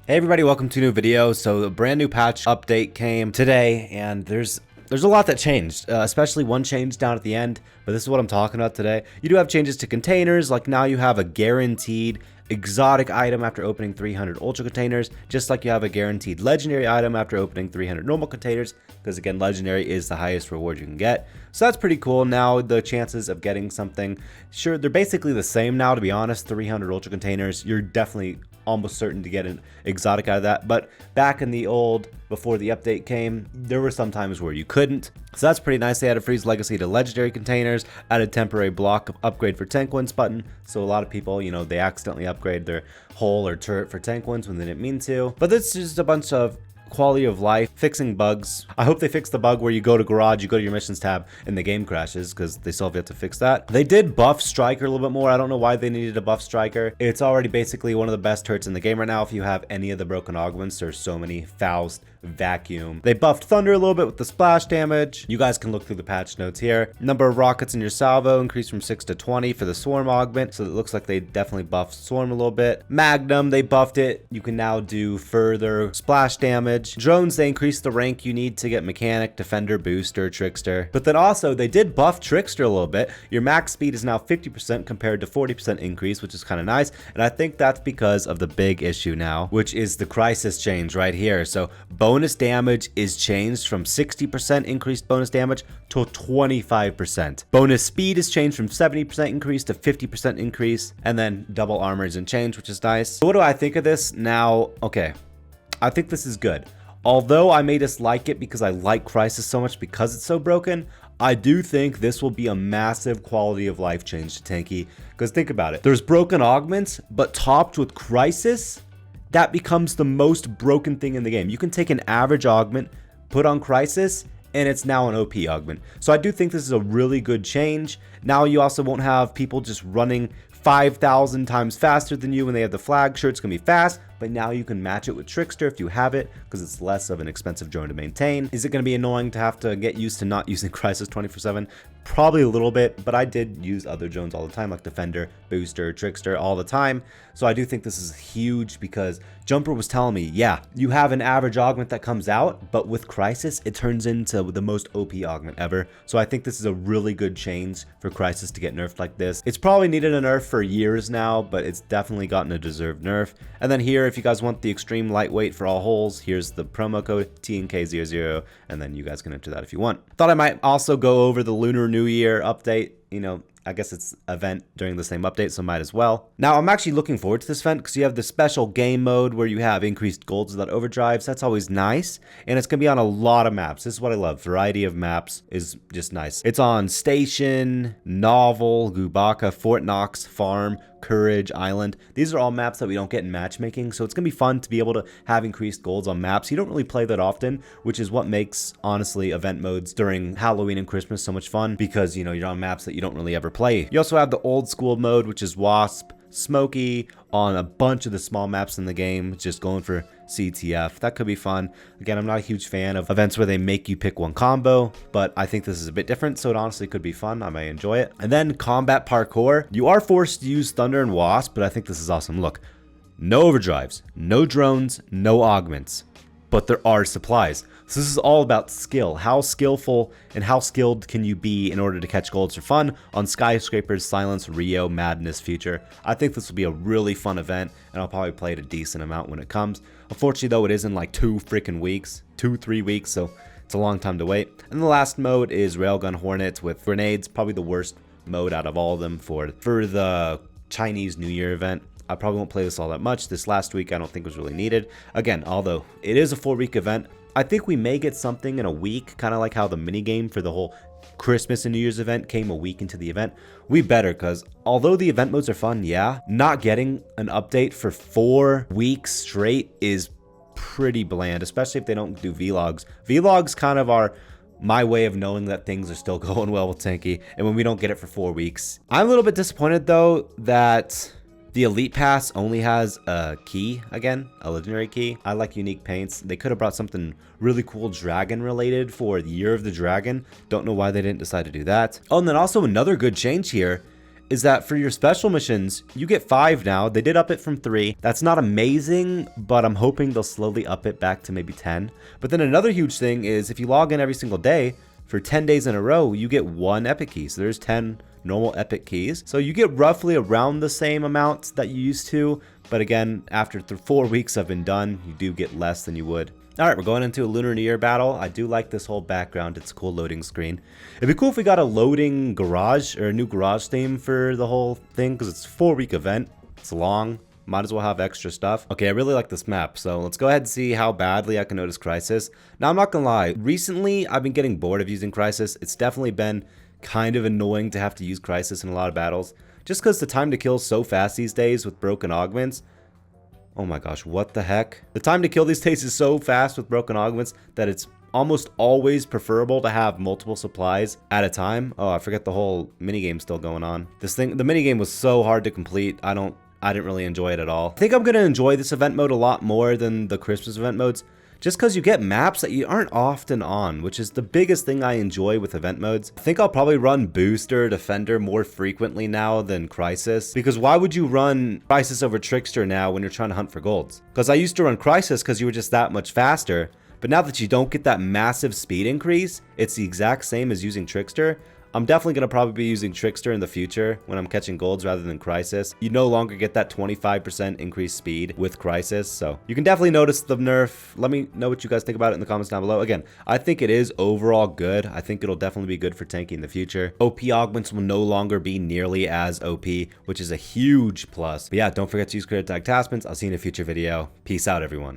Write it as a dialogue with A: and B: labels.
A: Hey everybody, welcome to a new video. So a brand new patch update came today, and there's a lot that changed, especially one change down at the end, but this is what I'm talking about today. You do have changes to containers, like now you have a guaranteed exotic item after opening 300 ultra containers, just like you have a guaranteed legendary item after opening 300 normal containers, because again, legendary is the highest reward you can get. So that's pretty cool. Now the chances of getting something, sure, they're basically the same now, to be honest. 300 ultra containers, you're definitely almost certain to get an exotic out of that, but back in the old, before the update came, there were some times where you couldn't. So that's pretty nice. They added freeze legacy to legendary containers, added temporary block of upgrade for tank wins button. So a lot of people, you know, they accidentally upgrade their hull or turret for tank wins when they didn't mean to. But this is just a bunch of quality of life, fixing bugs. I hope they fix the bug where you go to garage, you go to your missions tab, and the game crashes, because they still have yet to fix that. They did buff Striker a little bit more. I don't know why they needed to buff Striker. It's already basically one of the best turrets in the game right now. If you have any of the broken augments, there's so many. Faust, Vacuum. They buffed Thunder a little bit with the splash damage. You guys can look through the patch notes here. Number of rockets in your salvo increased from 6 to 20 for the Swarm augment, so it looks like they definitely buffed Swarm a little bit. Magnum, they buffed it. You can now do further splash damage. Drones, they increased the rank you need to get Mechanic, Defender, Booster, Trickster. But then also, they did buff Trickster a little bit. Your max speed is now 50% compared to 40% increase, which is kind of nice. And I think that's because of the big issue now, which is the Crisis change right here. So bonus damage is changed from 60% increased bonus damage to 25%. Bonus speed is changed from 70% increase to 50% increase. And then double armor isn't changed, which is nice. So what do I think of this now? Okay, I think this is good. Although I may dislike it because I like Crisis so much because it's so broken, I do think this will be a massive quality of life change to Tanki. Because think about it. There's broken augments, but topped with Crisis, that becomes the most broken thing in the game. You can take an average augment, put on Crisis, and it's now an OP augment. So I do think this is a really good change. Now you also won't have people just running 5,000 times faster than you when they have the flag. Sure, it's going to be fast, but now you can match it with Trickster if you have it, because it's less of an expensive drone to maintain. Is it going to be annoying to have to get used to not using Crisis 24/7? Probably a little bit, but I did use other drones all the time, like Defender, Booster, Trickster, all the time. So I do think this is huge, because Jumper was telling me, yeah, you have an average augment that comes out, but with Crisis, it turns into the most OP augment ever. So I think this is a really good change for Crisis to get nerfed like this. It's probably needed a nerf for years now, but it's definitely gotten a deserved nerf. And then here, if you guys want the extreme lightweight for all holes, here's the promo code TNK00, and then you guys can enter that if you want. Thought I might also go over the Lunar New Year update. You know, I guess it's event during the same update, so might as well. Now, I'm actually looking forward to this event because you have the special game mode where you have increased golds without overdrives. That's always nice, and it's going to be on a lot of maps. This is what I love. Variety of maps is just nice. It's on Station, Novel, Gubaka, Fort Knox, Farm, Courage, Island. These are all maps that we don't get in matchmaking, so it's gonna be fun to be able to have increased golds on maps you don't really play that often, which is what makes, honestly, event modes during Halloween and Christmas so much fun, because, you know, you're on maps that you don't really ever play. You also have the old school mode, which is Wasp, Smoky, on a bunch of the small maps in the game, just going for CTF. That could be fun. Again, I'm not a huge fan of events where they make you pick one combo, but I think this is a bit different, so it honestly could be fun. I may enjoy it. And then combat parkour. You are forced to use Thunder and Wasp, but I think this is awesome. Look, no overdrives, no drones, no augments, but there are supplies. So this is all about skill. How skillful and how skilled can you be in order to catch golds for fun on Skyscrapers, Silence, Rio, Madness, Future. I think this will be a really fun event, and I'll probably play it a decent amount when it comes. Unfortunately, though, it is in like 3 weeks, so it's a long time to wait. And the last mode is Railgun Hornets with grenades, probably the worst mode out of all of them for the Chinese New Year event. I probably won't play this all that much. This last week I don't think was really needed. Again, although it is a 4-week event, I think we may get something in a week, kind of like how the minigame for the whole Christmas and New Year's event came a week into the event. We better, because although the event modes are fun, yeah, not getting an update for 4 weeks straight is pretty bland, especially if they don't do vlogs. Vlogs kind of are my way of knowing that things are still going well with Tanki, and when we don't get it for 4 weeks. I'm a little bit disappointed, though, that the Elite Pass only has a key again, a legendary key. I like unique paints. They could have brought something really cool dragon related for the Year of the Dragon. Don't know why they didn't decide to do that. Oh, and then also another good change here is that for your special missions, you get 5 now. They did up it from 3. That's not amazing, but I'm hoping they'll slowly up it back to maybe 10. But then another huge thing is if you log in every single day for 10 days in a row, you get 1 epic key. So there's 10 normal epic keys. So you get roughly around the same amount that you used to. But again, after 4 weeks have been done, you do get less than you would. All right, we're going into a Lunar New Year battle. I do like this whole background. It's a cool loading screen. It'd be cool if we got a loading garage or a new garage theme for the whole thing because it's a 4-week event. It's long. Might as well have extra stuff. Okay, I really like this map, so let's go ahead and see how badly I can notice Crisis. Now, I'm not gonna lie. Recently, I've been getting bored of using Crisis. It's definitely been kind of annoying to have to use Crisis in a lot of battles. Just because the time to kill is so fast these days with broken augments. Oh my gosh, what the heck? The time to kill these days is so fast with broken augments that it's almost always preferable to have multiple supplies at a time. Oh, I forget the whole minigame still going on. The minigame was so hard to complete. I didn't really enjoy it at all. I think I'm gonna enjoy this event mode a lot more than the Christmas event modes, just because you get maps that you aren't often on, which is the biggest thing I enjoy with event modes. I think I'll probably run Booster, Defender more frequently now than Crisis, because why would you run Crisis over Trickster now when you're trying to hunt for golds? Because I used to run Crisis because you were just that much faster, but now that you don't get that massive speed increase, it's the exact same as using Trickster. I'm definitely going to probably be using Trickster in the future when I'm catching golds rather than Crisis. You no longer get that 25% increased speed with Crisis, so you can definitely notice the nerf. Let me know what you guys think about it in the comments down below. Again, I think it is overall good. I think it'll definitely be good for Tanki in the future. OP augments will no longer be nearly as OP, which is a huge plus. But yeah, don't forget to use creator tag Taspens. I'll see you in a future video. Peace out, everyone.